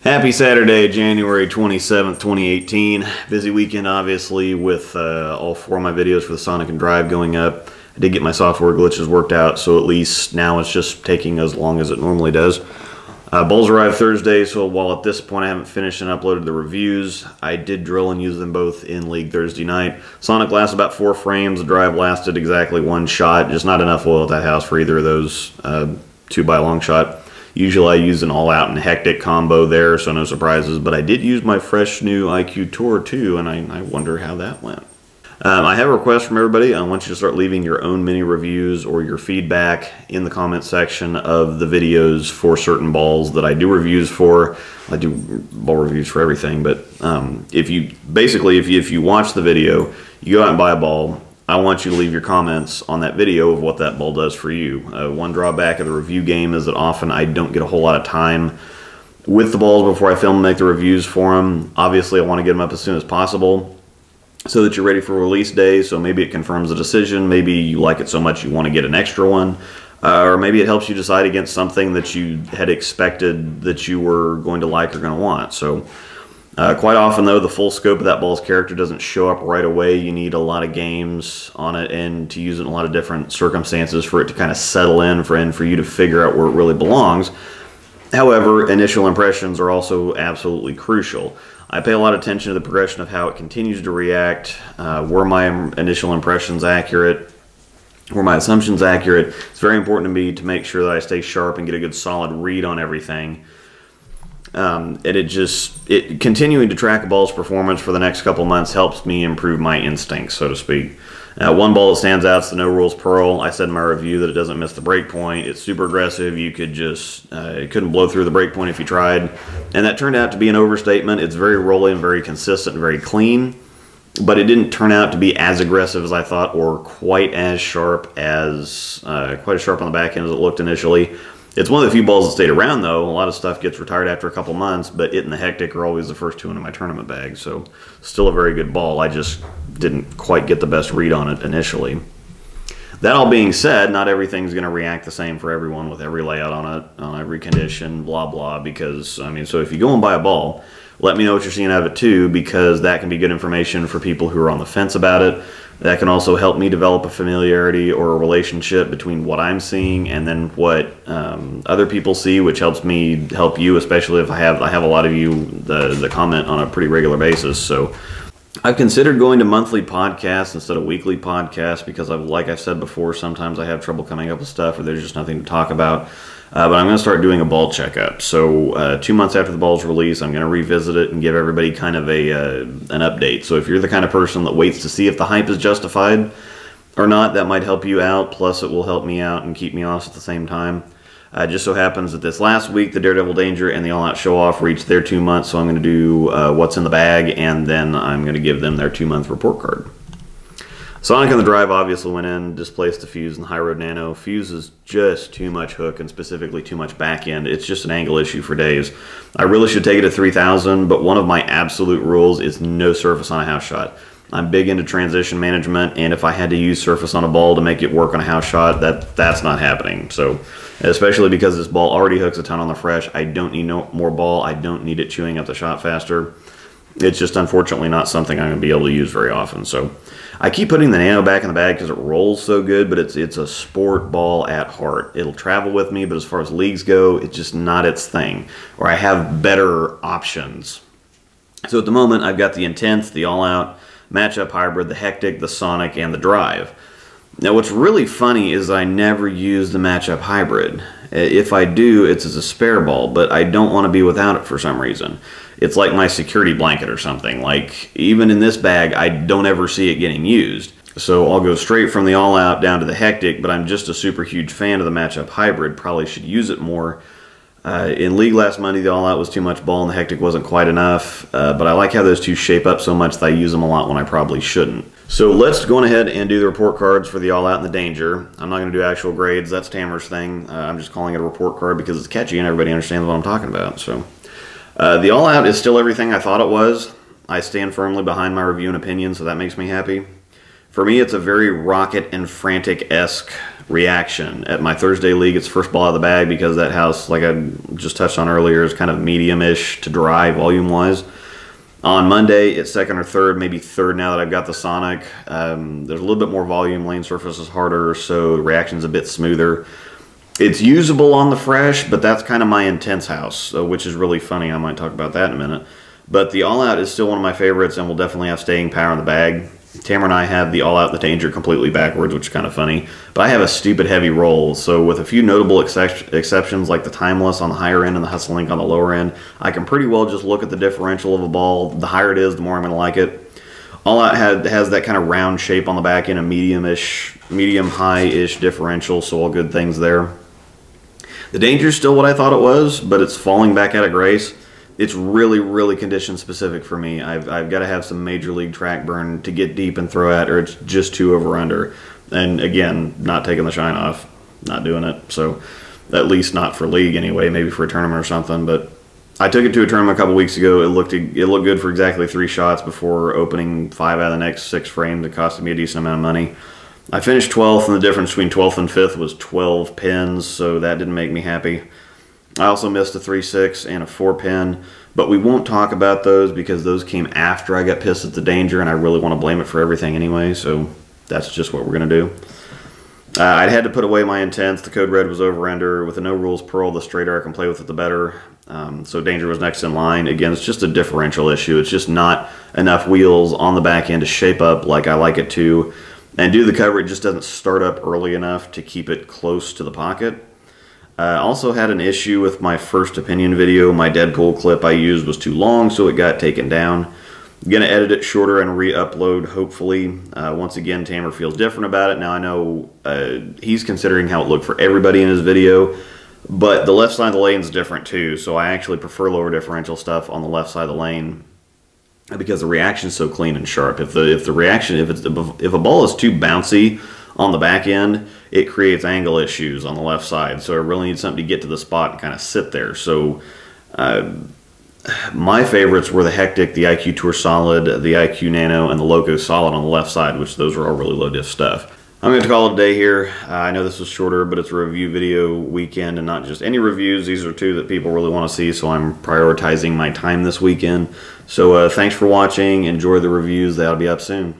Happy Saturday, January 27th, 2018. Busy weekend, obviously, with all four of my videos for the Sonic and Drive going up. I did get my software glitches worked out, so at least now it's just taking as long as it normally does. Balls arrived Thursday, so while at this point I haven't finished and uploaded the reviews, I did drill and use them both in League Thursday night. Sonic lasted about 4 frames, the Drive lasted exactly 1 shot, just not enough oil at that house for either of those 2 by long shot. Usually I use an all-out and hectic combo there, so no surprises, but I did use my fresh new IQ Tour too, and I wonder how that went. I have a request from everybody. I want you to start leaving your own mini reviews or your feedback in the comment section of the videos for certain balls that I do reviews for. I do ball reviews for everything, but if you watch the video, you go out and buy a ball, I want you to leave your comments on that video of what that ball does for you. One drawback of the review game is that often I don't get a whole lot of time with the balls before I film and make the reviews for them. Obviously, I want to get them up as soon as possible so that you're ready for release day, so maybe it confirms a decision, maybe you like it so much you want to get an extra one, or maybe it helps you decide against something that you had expected that you were going to like or going to want. So quite often, though, the full scope of that ball's character doesn't show up right away. You need a lot of games on it and to use it in a lot of different circumstances for it to kind of settle in for you to figure out where it really belongs. However, initial impressions are also absolutely crucial. I pay a lot of attention to the progression of how it continues to react. Were my initial impressions accurate? Were my assumptions accurate? It's very important to me to make sure that I stay sharp and get a good solid read on everything. And continuing to track a ball's performance for the next couple months helps me improve my instincts, so to speak. One ball that stands out is the No Rules Pearl. I said in my review that it doesn't miss the break point. It's super aggressive. You could just, it couldn't blow through the break point if you tried. And that turned out to be an overstatement. It's very rolly and very consistent and very clean. But it didn't turn out to be as aggressive as I thought or quite as sharp as, quite as sharp on the back end as it looked initially. It's one of the few balls that stayed around, though. A lot of stuff gets retired after a couple months, but it and the Hectic are always the first 2 into my tournament bag, so still a very good ball. I just didn't quite get the best read on it initially. That all being said, not everything's going to react the same for everyone with every layout on it, on every condition, blah, blah, because, I mean, so if you go and buy a ball, let me know what you're seeing out of it, too, because that can be good information for people who are on the fence about it. That can also help me develop a familiarity or a relationship between what I'm seeing and then what other people see, which helps me help you, especially if I have a lot of you that comment on a pretty regular basis. So I've considered going to monthly podcasts instead of weekly podcasts because, like I've said before, sometimes I have trouble coming up with stuff or there's just nothing to talk about. But I'm going to start doing a ball checkup. So 2 months after the ball's release, I'm going to revisit it and give everybody kind of an update. So if you're the kind of person that waits to see if the hype is justified or not, that might help you out. Plus, it will help me out and keep me honest at the same time. Just so happens that this last week, the Daredevil Danger and the All Out Show Off reached their 2 months. So I'm going to do what's in the bag, and then I'm going to give them their 2-month report card. Sonic and the Drive obviously went in, displaced the Fuse and High Road Nano. Fuse is just too much hook and specifically too much back end. It's just an angle issue for days. I really should take it to 3000, but one of my absolute rules is no surface on a house shot. I'm big into transition management, and if I had to use surface on a ball to make it work on a house shot, that's not happening. So, especially because this ball already hooks a ton on the fresh, I don't need no more ball. I don't need it chewing up the shot faster. It's just unfortunately not something I'm going to be able to use very often. So I keep putting the Nano back in the bag because it rolls so good, but it's a sport ball at heart. It'll travel with me, but as far as leagues go, it's just not its thing. Or I have better options. So at the moment, I've got the Intense, the All Out, Matchup Hybrid, the Hectic, the Sonic, and the Drive. Now what's really funny is I never use the Matchup Hybrid. If I do, it's as a spare ball, but I don't want to be without it for some reason. It's like my security blanket or something. Like, even in this bag, I don't ever see it getting used. So I'll go straight from the All Out down to the Hectic, but I'm just a super huge fan of the Matchup Hybrid. Probably should use it more. In League last Monday, the All Out was too much ball and the Hectic wasn't quite enough. But I like how those two shape up so much that I use them a lot when I probably shouldn't. So let's go on ahead and do the report cards for the All Out and the Danger. I'm not going to do actual grades. That's Tamara's thing. I'm just calling it a report card because it's catchy and everybody understands what I'm talking about. So the All Out is still everything I thought it was. I stand firmly behind my review and opinion, so that makes me happy. For me, it's a very Rocket and Frantic-esque reaction. At my Thursday league, it's first ball out of the bag because that house, like I just touched on earlier, is kind of medium-ish to dry volume-wise. On Monday, it's second or third, maybe third now that I've got the Sonic. There's a little bit more volume, lane surface is harder, so the reaction's a bit smoother. It's usable on the fresh, but that's kind of my intense house, which is really funny. I might talk about that in a minute. But the All-Out is still one of my favorites and will definitely have staying power in the bag. Tamara and I have the All-Out and the Danger completely backwards, which is kind of funny. But I have a stupid heavy roll, so with a few notable exceptions like the Timeless on the higher end and the Hustle Link on the lower end, I can pretty well just look at the differential of a ball. The higher it is, the more I'm going to like it. All-Out has that kind of round shape on the back end, a medium-high-ish differential, so all good things there. The Danger is still what I thought it was, but it's falling back out of grace. It's really, really condition specific for me. I've got to have some major league track burn to get deep and throw at, or it's just too over-under. And again, not taking the shine off, not doing it. So at least not for league anyway, maybe for a tournament or something. But I took it to a tournament a couple weeks ago. It looked good for exactly 3 shots before opening 5 out of the next 6 frames. It costed me a decent amount of money. I finished 12th, and the difference between 12th and 5th was 12 pins, so that didn't make me happy. I also missed a 3-6 and a 4-pin, but we won't talk about those because those came after I got pissed at the Danger, and I really want to blame it for everything anyway, so that's just what we're going to do. I had to put away my Intense. The Code Red was over-under. With the No Rules Pearl, the straighter I can play with it, the better. So Danger was next in line. Again, it's just a differential issue. It's just not enough wheels on the back end to shape up like I like it to. And due to the cover, it just doesn't start up early enough to keep it close to the pocket. I also had an issue with my first opinion video. My Deadpool clip I used was too long, so it got taken down. I'm going to edit it shorter and re-upload, hopefully. Once again, Tamer feels different about it. Now, I know he's considering how it looked for everybody in his video, but the left side of the lane is different too, so I actually prefer lower differential stuff on the left side of the lane because the reaction is so clean and sharp. If a ball is too bouncy on the back end, it creates angle issues on the left side. So I really need something to get to the spot and kind of sit there. So my favorites were the Hectic, the IQ Tour Solid, the IQ Nano, and the Loco Solid on the left side, which those are all really low diff stuff. I'm going to call it a day here. I know this was shorter, but it's a review video weekend and not just any reviews. These are 2 that people really want to see, so I'm prioritizing my time this weekend. So thanks for watching. Enjoy the reviews. That'll be up soon.